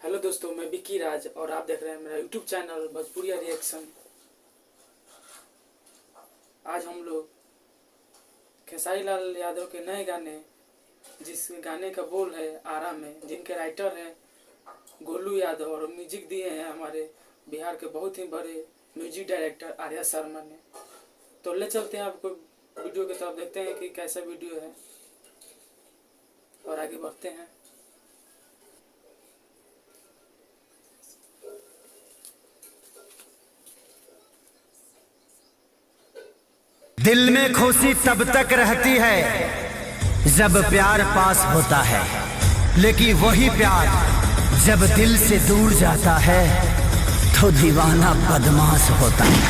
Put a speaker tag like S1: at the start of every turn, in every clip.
S1: Hello दोस्तों, मैं विक्की राज और आप देख रहे हैं मेरा यूट्यूब चैनल भोजपुरिया रिएक्शन। आज हम लोग खेसारी लाल यादव के नए गाने, जिस गाने का बोल है आराम है, जिनके राइटर हैं गोलू यादव और म्यूजिक दिए हैं हमारे बिहार के बहुत ही बड़े म्यूजिक डायरेक्टर आर्या शर्मा ने। तो ले चलते हैं आपको वीडियो की तरफ, देखते हैं कि कैसा वीडियो है और आगे बढ़ते हैं।
S2: दिल में खुशी तब तक रहती है जब प्यार पास होता है, लेकिन वही प्यार जब दिल से दूर जाता है तो दीवाना बदमाश होता है।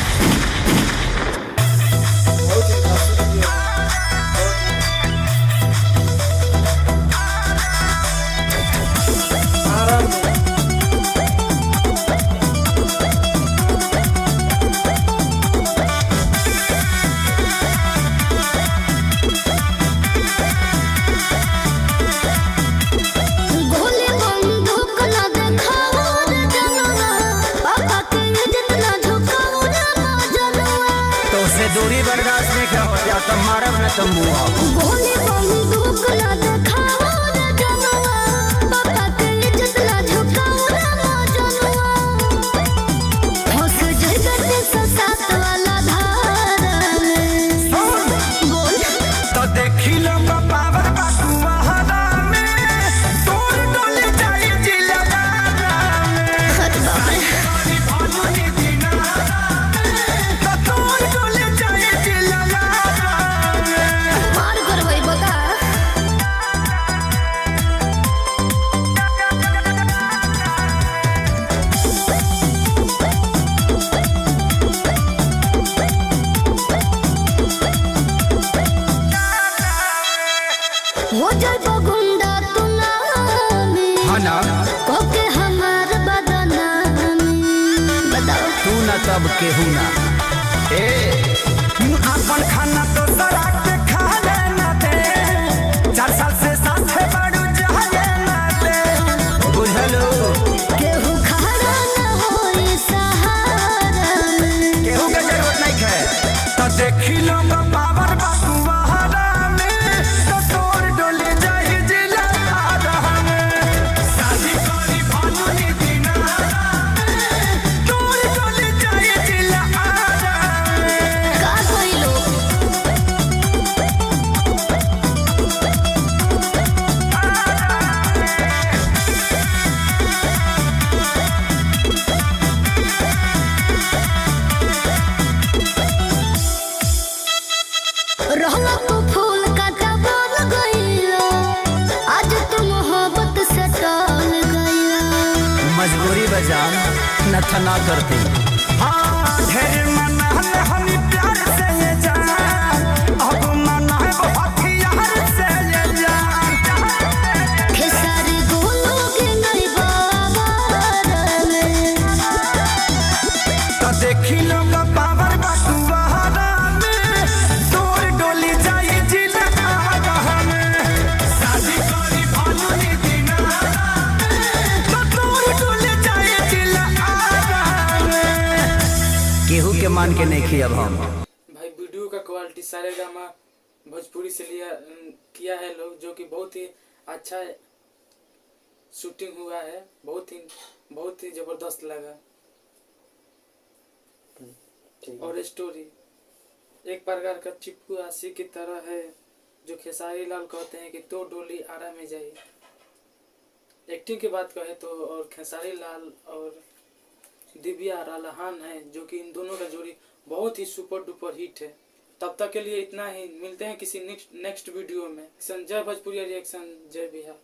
S2: दूरी बर्दाश्त नहीं कर पाया तो मारब न तुम गोली बंदूक ना दिखाओ रे जनवा, पापा के इज्जत ना झुकाओ रे जनवा, होश जगत से साथ वाला धार में बोल तो देखी लो पावर बाकुआ हरा में तोड़ डोले जाई जिला हो जाए गुंडा तू नामी कोके हमार बदनामी, बताओ तू ना तब केहू ना अपन खाना तो सरा के खा लेना दे, 4 साल से साथ है बड़ू जाए ना दे, बुझलो केहू खड़ा ना होई सहारा में, केहू के जरूरत नहीं है तो देखी लो पावर बाकुआ तो फूल का टबल गईला, आज तुम मोहब्बत से टल गईला, मजबूरी बजान न थना करती हाँ ढेर मना है हम प्यार से ये जान, अब मना है बहुत यार से ये जान, खेसारी गोलू के नहीं बाबर में तो देखी लो पावर बाकुआ केहू के मान के नहीं किया हम
S1: भाई। वीडियो का क्वालिटी सारे गामा भोजपुरी से किया है लोग, जो कि बहुत ही अच्छा शूटिंग हुआ है, बहुत ही जबरदस्त लगा। और स्टोरी एक प्रकार का चिपकू आशी की तरह है, जो खेसारी लाल कहते हैं कि तो डोली आरा में जाए। एक्टिंग की बात कहे तो और खेसारी लाल और दिव्या रालाहान है, जो कि इन दोनों का जोड़ी बहुत ही सुपर डुपर हिट है। तब तक के लिए इतना ही, मिलते हैं किसी नेक्स्ट वीडियो में। जय भोजपुरिया रिएक्शन, जय बिहार।